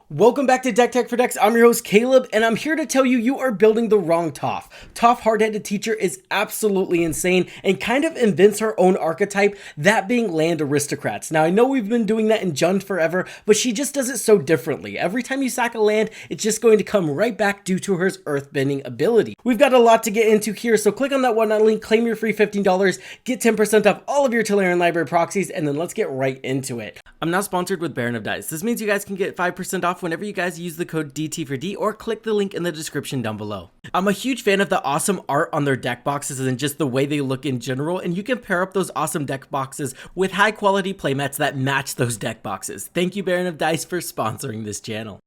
Welcome back to Deck Tech for Decks. I'm your host Caleb, and I'm here to tell you you are building the wrong toph. Toph Hard-Headed Teacher is absolutely insane and kind of invents her own archetype, that being land aristocrats. Now I know we've been doing that in Jund forever, but she just does it so differently. Every time you sack a land, it's just going to come right back due to her earthbending ability. We've got a lot to get into here, so click on that whatnot link, claim your free $15, get 10% off all of your Tolarian Library proxies, and then let's get right into it. I'm now sponsored with Baron of Dice. This means you guys can get 5% off whenever you guys use the code DT4D or click the link in the description down below. I'm a huge fan of the awesome art on their deck boxes and just the way they look in general, and you can pair up those awesome deck boxes with high quality playmats that match those deck boxes. Thank you, Baron of Dice, for sponsoring this channel.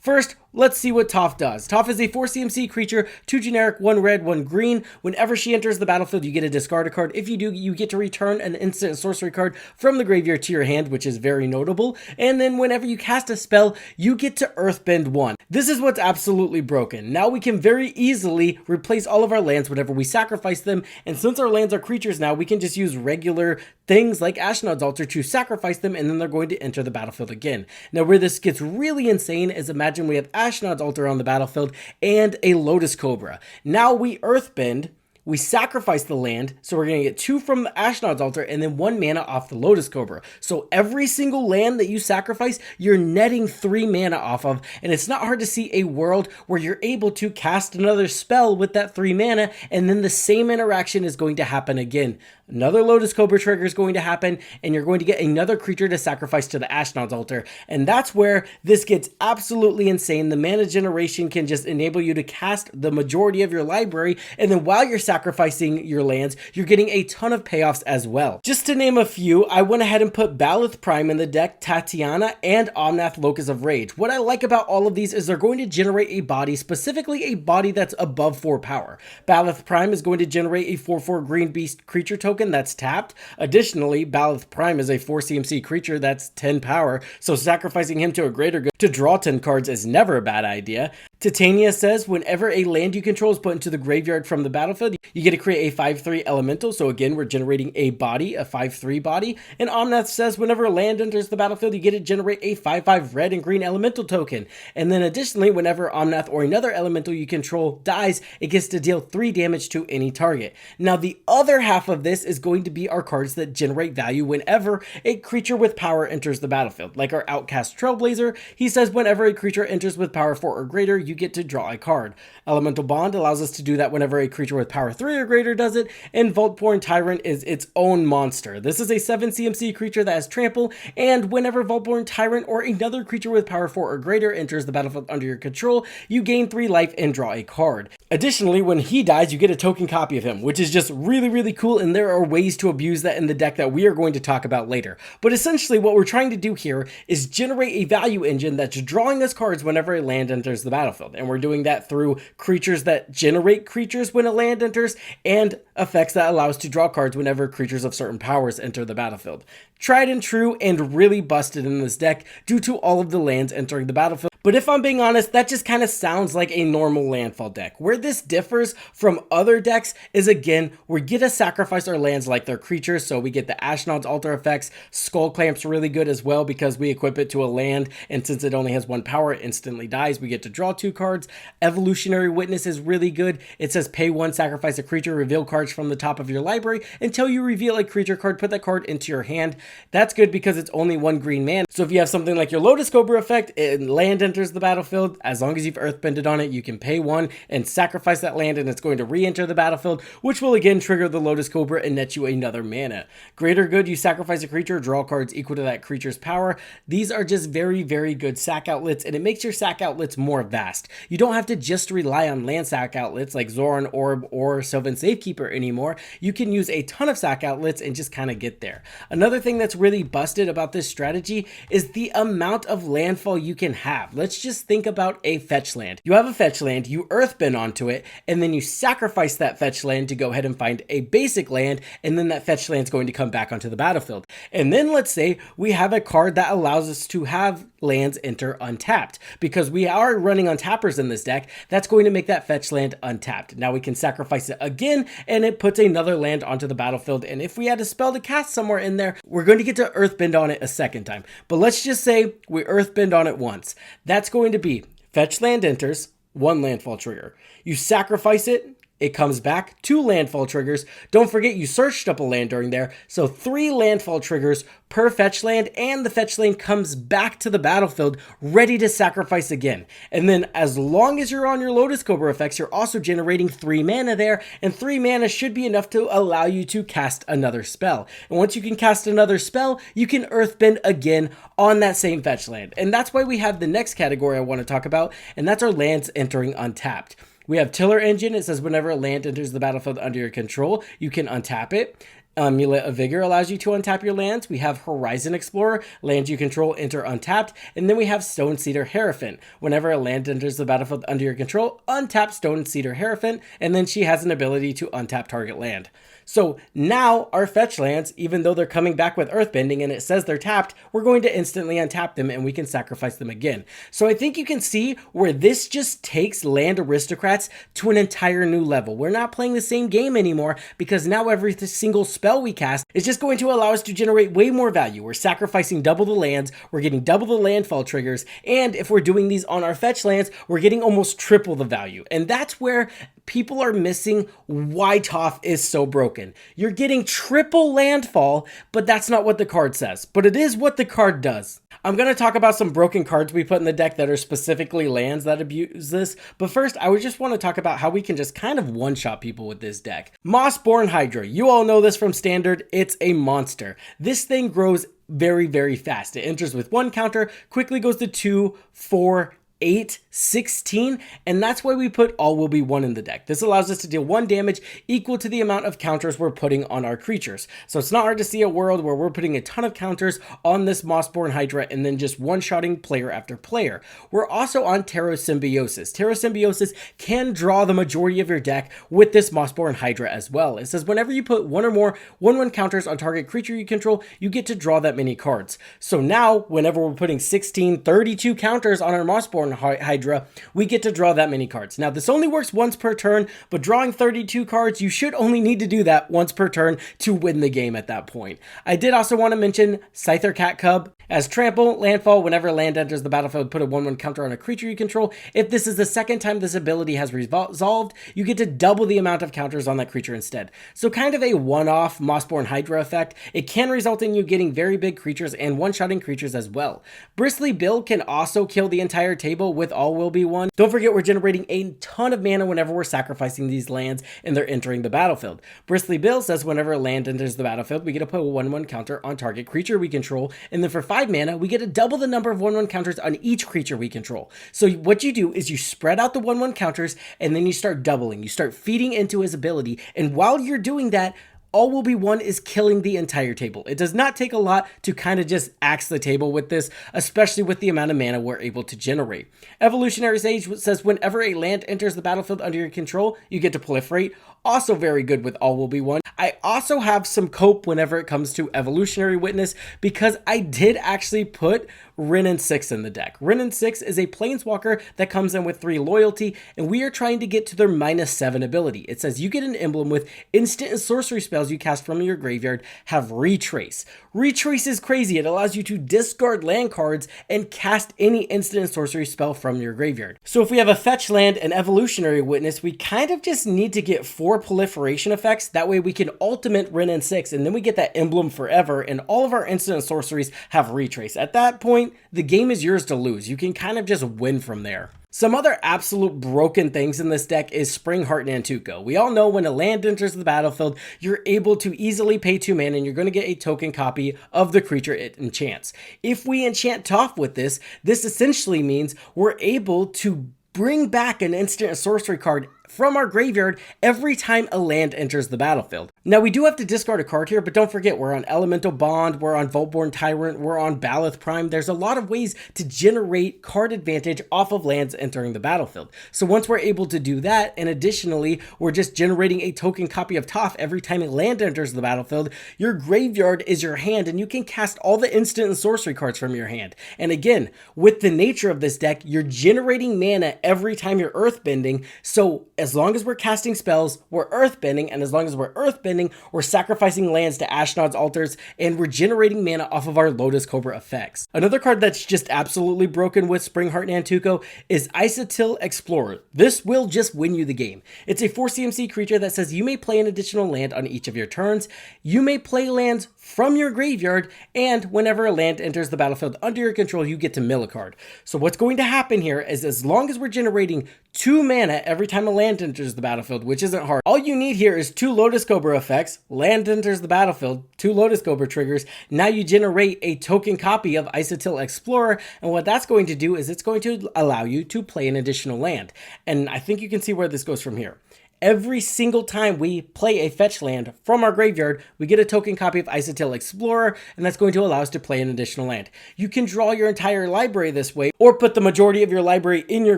First, let's see what Toph does. Toph is a 4 CMC creature, 2 generic, 1 red, 1 green. Whenever she enters the battlefield, you get to discard a card. If you do, you get to return an instant sorcery card from the graveyard to your hand, which is very notable. And then whenever you cast a spell, you get to Earthbend 1. This is what's absolutely broken. Now we can very easily replace all of our lands whenever we sacrifice them, and since our lands are creatures now, we can just use regular things like Ashnod's Altar to sacrifice them, and then they're going to enter the battlefield again. Now where this gets really insane is imagine we have Ashnod's Altar on the battlefield and a Lotus Cobra. Now we Earthbend, we sacrifice the land, so we're going to get 2 from the Ashnod's Altar and then 1 mana off the Lotus Cobra. So every single land that you sacrifice, you're netting 3 mana off of, and it's not hard to see a world where you're able to cast another spell with that 3 mana, and then the same interaction is going to happen again. Another Lotus Cobra trigger is going to happen, and you're going to get another creature to sacrifice to the Ashnod's Altar, and that's where this gets absolutely insane. The mana generation can just enable you to cast the majority of your library, and then while you're sacrificing your lands, you're getting a ton of payoffs as well. Just to name a few, I went ahead and put Balith Prime in the deck, Tatiana, and Omnath Locus of Rage. What I like about all of these is they're going to generate a body, specifically a body that's above 4 power. Balith Prime is going to generate a 4/4 green beast creature token that's tapped. Additionally, Balith Prime is a 4 CMC creature that's 10 power, so sacrificing him to a greater good to draw 10 cards is never a bad idea. Titania says whenever a land you control is put into the graveyard from the battlefield, you get to create a 5/3 elemental. So again, we're generating a body, a 5/3 body. And Omnath says whenever a land enters the battlefield, you get to generate a 5/5 red and green elemental token. And then additionally, whenever Omnath or another elemental you control dies, it gets to deal 3 damage to any target. Now the other half of this is going to be our cards that generate value whenever a creature with power enters the battlefield. Like our Outcast Trailblazer, he says whenever a creature enters with power 4 or greater, you get to draw a card. Elemental Bond allows us to do that whenever a creature with power 3 or greater does it, and Vaultborn Tyrant is its own monster. This is a 7 CMC creature that has trample, and whenever Vaultborn Tyrant or another creature with power 4 or greater enters the battlefield under your control, you gain 3 life and draw a card. Additionally, when he dies, you get a token copy of him, which is just really cool, and there are ways to abuse that in the deck that we are going to talk about later. But essentially what we're trying to do here is generate a value engine that's drawing us cards whenever a land enters the battlefield. And we're doing that through creatures that generate creatures when a land enters, and effects that allow us to draw cards whenever creatures of certain powers enter the battlefield. Tried and true, and really busted in this deck due to all of the lands entering the battlefield. But if I'm being honest, that just kind of sounds like a normal landfall deck. Where this differs from other decks is, again, we get to sacrifice our lands like they're creatures, so we get the Ashnod's Altar effects. Skull Clamp's really good as well because we equip it to a land, and since it only has 1 power, it instantly dies. We get to draw 2 cards. Evolutionary Witness is really good. It says pay 1, sacrifice a creature, reveal cards from the top of your library. Until you reveal a creature card, put that card into your hand. That's good because it's only 1 green mana. So if you have something like your Lotus Cobra effect and land enters the battlefield, as long as you've earthbended on it, you can pay 1 and sacrifice that land, and it's going to re-enter the battlefield, which will again trigger the Lotus Cobra and net you another mana. Greater Good, you sacrifice a creature, draw cards equal to that creature's power. These are just very good sack outlets, and it makes your sack outlets more vast. You don't have to just rely on land sack outlets like Zoran Orb or Sylvan Safekeeper anymore. You can use a ton of sack outlets and just kind of get there. Another thing that's really busted about this strategy is the amount of landfall you can have. Let's just think about a fetch land. You have a fetch land, you earthbend onto it, and then you sacrifice that fetch land to go ahead and find a basic land, and then that fetch land is going to come back onto the battlefield. And then let's say we have a card that allows us to have lands enter untapped. Because we are running untappers in this deck, that's going to make that fetch land untapped. Now we can sacrifice it again, and it puts another land onto the battlefield. And if we had a spell to cast somewhere in there, we're going to get to Earthbend on it a second time. But let's just say we Earthbend on it once. That's going to be fetch land enters, 1 landfall trigger. You sacrifice it, it comes back, 2 landfall triggers. Don't forget you searched up a land during there, so 3 landfall triggers per fetch land, and the fetch land comes back to the battlefield ready to sacrifice again. And then as long as you're on your Lotus Cobra effects, you're also generating 3 mana there, and 3 mana should be enough to allow you to cast another spell. And once you can cast another spell, you can Earthbend again on that same fetch land. And that's why we have the next category I want to talk about, and that's our lands entering untapped. We have Tiller Engine. It says whenever a land enters the battlefield under your control, you can untap it. Amulet of Vigor allows you to untap your lands. We have Horizon Explorer, lands you control enter untapped. And then we have Stone Cedar Hierophant. Whenever a land enters the battlefield under your control, untap Stone Cedar Hierophant, and then she has an ability to untap target land. So now our fetch lands, even though they're coming back with Earthbending and it says they're tapped, we're going to instantly untap them and we can sacrifice them again. So I think you can see where this just takes Land Aristocrats to an entire new level. We're not playing the same game anymore because now every single spell we cast is just going to allow us to generate way more value. We're sacrificing double the lands, we're getting double the landfall triggers, and if we're doing these on our fetch lands, we're getting almost triple the value. And that's where people are missing why toph is so broken. You're getting triple landfall, but that's not what the card says. But it is what the card does. I'm going to talk about some broken cards we put in the deck that are specifically lands that abuse this. But first, I would just want to talk about how we can just kind of one-shot people with this deck. Mossborn Hydra. You all know this from Standard. It's a monster. This thing grows very, very fast. It enters with 1 counter, quickly goes to 2, 4, 8, 16, and that's why we put all will be 1 in the deck. This allows us to deal 1 damage equal to the amount of counters we're putting on our creatures. So it's not hard to see a world where we're putting a ton of counters on this Mossborn Hydra and then just one-shotting player after player. We're also on Symbiosis. Symbiosis can draw the majority of your deck with this Mossborn Hydra as well. It says whenever you put 1 or more 1/1 counters on target creature you control, you get to draw that many cards. So now, whenever we're putting 16, 32 counters on our Mossborn Hydra, we get to draw that many cards. Now, this only works once per turn, but drawing 32 cards, you should only need to do that once per turn to win the game at that point. I did also want to mention Scyther Cat Cub. As trample, landfall, whenever land enters the battlefield, put a 1/1 counter on a creature you control. If this is the second time this ability has resolved, you get to double the amount of counters on that creature instead. So kind of a one-off Mossborn Hydra effect. It can result in you getting very big creatures and one-shotting creatures as well. Bristly Bill can also kill the entire table with all will be 1. Don't forget we're generating a ton of mana whenever we're sacrificing these lands and they're entering the battlefield. Bristly Bill says whenever a land enters the battlefield, we get to put a 1/1 counter on target creature we control, and then for 5 mana, we get to double the number of 1/1 counters on each creature we control. So what you do is you spread out the 1/1 counters, and then you start doubling. You start feeding into his ability, and while you're doing that, all will be 1 is killing the entire table. It does not take a lot to kind of just axe the table with this, especially with the amount of mana we're able to generate. Evolutionary Sage says whenever a land enters the battlefield under your control, you get to proliferate. Also very good with all will be 1. I also have some cope whenever it comes to Evolutionary Witness because I did actually put Wrenn 6 in the deck. Wrenn 6 is a planeswalker that comes in with 3 loyalty, and we are trying to get to their -7 ability. It says you get an emblem with instant and sorcery spells you cast from your graveyard have Retrace. Retrace is crazy. It allows you to discard land cards and cast any instant and sorcery spell from your graveyard. So if we have a fetch land and Evolutionary Witness, we kind of just need to get 4 proliferation effects. That way we can ultimate Wrenn 6, and then we get that emblem forever, and all of our instant and sorceries have Retrace. At that point, the game is yours to lose. You can kind of just win from there. Some other absolute broken things in this deck is Springheart Nantuko. We all know when a land enters the battlefield, you're able to easily pay 2 mana and you're going to get a token copy of the creature it enchants. If we enchant Toph with this, this essentially means we're able to bring back an instant sorcery card from our graveyard every time a land enters the battlefield. Now we do have to discard a card here, but don't forget we're on Elemental Bond, we're on Voltborn Tyrant, we're on Baloth Prime. There's a lot of ways to generate card advantage off of lands entering the battlefield. So once we're able to do that, and additionally we're just generating a token copy of Toph every time a land enters the battlefield, your graveyard is your hand and you can cast all the instant and sorcery cards from your hand. And again, with the nature of this deck, you're generating mana every time you're earthbending. So as long as we're casting spells, we're earthbending, and as long as we're earthbending, we're sacrificing lands to Ashnod's altars, and we're generating mana off of our Lotus Cobra effects. Another card that's just absolutely broken with Springheart Nantuko is Isatil Explorer. This will just win you the game. It's a 4 CMC creature that says you may play an additional land on each of your turns, you may play lands from your graveyard, and whenever a land enters the battlefield under your control, you get to mill a card. So what's going to happen here is as long as we're generating 2 mana every time a land enters the battlefield, which isn't hard, all you need here is 2 Lotus Cobra effects, land enters the battlefield, 2 Lotus Cobra triggers, now you generate a token copy of Isatil Explorer, and what that's going to do is it's going to allow you to play an additional land. And I think you can see where this goes from here. Every single time we play a fetch land from our graveyard, we get a token copy of Isatil Explorer, and that's going to allow us to play an additional land. You can draw your entire library this way, or put the majority of your library in your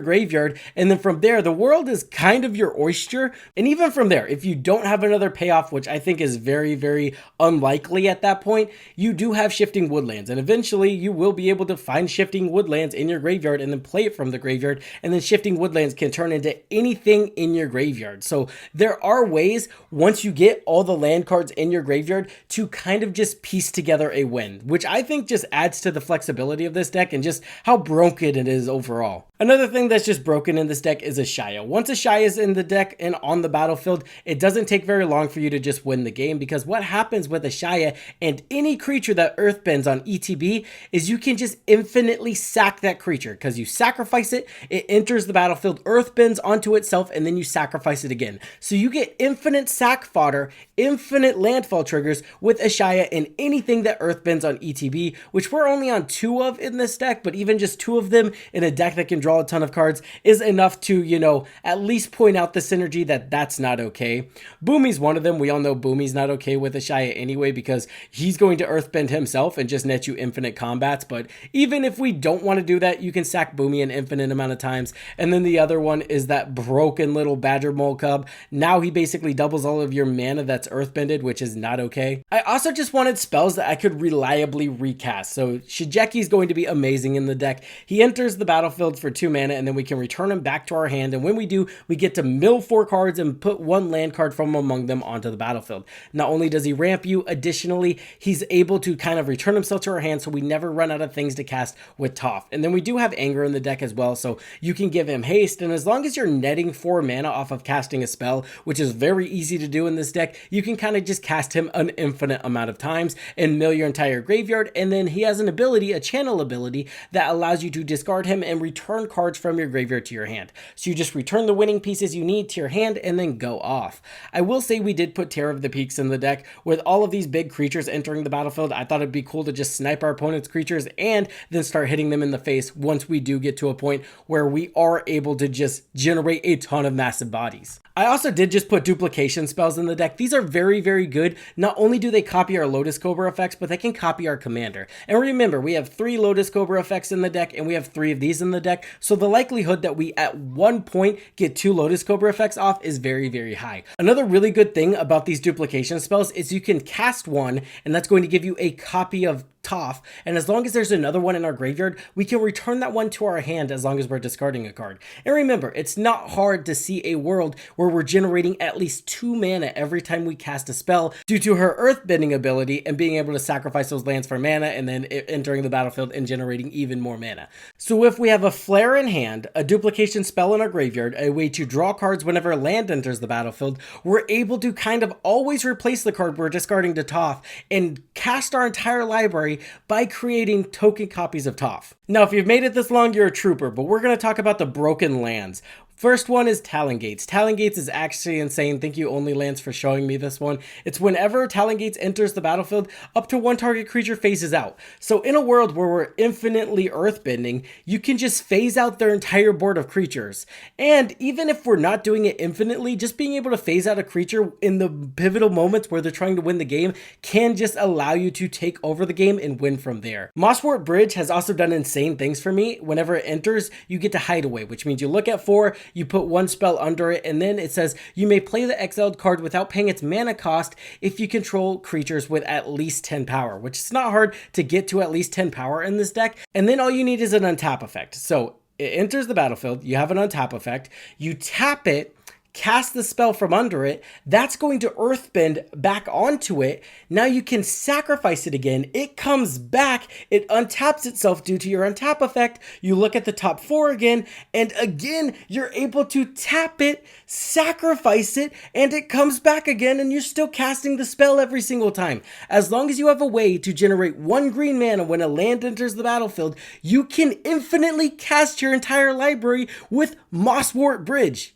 graveyard, and then from there, the world is kind of your oyster. And even from there, if you don't have another payoff, which I think is very, very unlikely at that point, you do have Shifting Woodlands, and eventually you will be able to find Shifting Woodlands in your graveyard and then play it from the graveyard, and then Shifting Woodlands can turn into anything in your graveyard. So there are ways, once you get all the land cards in your graveyard, to kind of just piece together a win, which I think just adds to the flexibility of this deck and just how broken it is overall. Another thing that's just broken in this deck is Ashaya. Once Ashaya is in the deck and on the battlefield, it doesn't take very long for you to just win the game, because what happens with Ashaya and any creature that earthbends on ETB is you can just infinitely sack that creature, because you sacrifice it, it enters the battlefield, earthbends onto itself, and then you sacrifice it again. So you get infinite sack fodder, infinite landfall triggers with Ashaya and anything that earthbends on ETB, which we're only on 2 of in this deck, but even just 2 of them in a deck that can draw a ton of cards is enough to, you know, at least point out the synergy that that's not okay. Boomy's one of them. We all know Boomy's not okay with Ashaya anyway, because he's going to earthbend himself and just net you infinite combats. But even if we don't want to do that, you can sack Boomy an infinite amount of times. And then the other one is that broken little Badger Mole Cub. Now he basically doubles all of your mana that's earthbended, which is not okay. I also just wanted spells that I could reliably recast. So Shigeki's going to be amazing in the deck. He enters the battlefield for 2 mana, and then we can return him back to our hand, and when we do, we get to mill 4 cards and put 1 land card from among them onto the battlefield. Not only does he ramp you, additionally, he's able to kind of return himself to our hand, so we never run out of things to cast with Toph. And then we do have Anger in the deck as well, so you can give him haste, and as long as you're netting 4 mana off of casting a spell, which is very easy to do in this deck, you can kind of just cast him an infinite amount of times and mill your entire graveyard. And then he has an ability, a channel ability, that allows you to discard him and return cards from your graveyard to your hand. So you just return the winning pieces you need to your hand and then go off. I will say we did put Terror of the Peaks in the deck. With all of these big creatures entering the battlefield, I thought it'd be cool to just snipe our opponent's creatures and then start hitting them in the face once we do get to a point where we are able to just generate a ton of massive bodies. I also did just put duplication spells in the deck. These are very, very good. Not only do they copy our Lotus Cobra effects, but they can copy our commander. And remember, we have 3 Lotus Cobra effects in the deck, and we have 3 of these in the deck. So the likelihood that we at one point get 2 Lotus Cobra effects off is very, very high. Another really good thing about these duplication spells is you can cast one, and that's going to give you a copy of Toph, and as long as there's another one in our graveyard, we can return that one to our hand as long as we're discarding a card. And remember, it's not hard to see a world where we're generating at least 2 mana every time we cast a spell due to her earthbending ability and being able to sacrifice those lands for mana and then entering the battlefield and generating even more mana. So if we have a flare in hand, a duplication spell in our graveyard, a way to draw cards whenever land enters the battlefield, we're able to kind of always replace the card we're discarding to Toph and cast our entire library by creating token copies of Toph. Now, if you've made it this long, you're a trooper, but we're going to talk about the broken lands. First one is Talon Gates. Talon Gates is actually insane. Thank you, Only Lance, for showing me this one. It's whenever Talon Gates enters the battlefield, up to one target creature phases out. So in a world where we're infinitely earthbending, you can just phase out their entire board of creatures. And even if we're not doing it infinitely, just being able to phase out a creature in the pivotal moments where they're trying to win the game can just allow you to take over the game and win from there. Mosswort Bridge has also done insane things for me. Whenever it enters, you get to hide away, which means you look at 4, you put one spell under it, and then it says you may play the exiled card without paying its mana cost if you control creatures with at least 10 power, which is not hard to get to at least 10 power in this deck. And then all you need is an untap effect. So it enters the battlefield, you have an untap effect, you tap it, cast the spell from under it, that's going to earthbend back onto it. Now you can sacrifice it again. It comes back, it untaps itself due to your untap effect. You look at the top 4 again, and again, you're able to tap it, sacrifice it, and it comes back again, and you're still casting the spell every single time. As long as you have a way to generate 1 green mana when a land enters the battlefield, you can infinitely cast your entire library with Mosswort Bridge.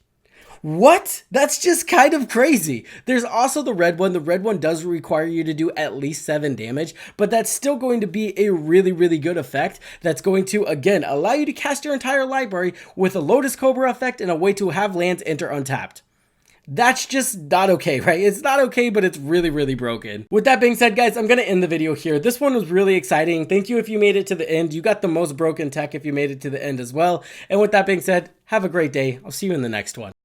What? That's just kind of crazy. There's also the red one. The red one does require you to do at least 7 damage, but that's still going to be a really, really good effect that's going to, again, allow you to cast your entire library with a Lotus Cobra effect and a way to have lands enter untapped. That's just not okay, right? It's not okay, but it's really, really broken. With that being said, guys, I'm going to end the video here. This one was really exciting. Thank you if you made it to the end. You got the most broken tech if you made it to the end as well. And with that being said, have a great day. I'll see you in the next one.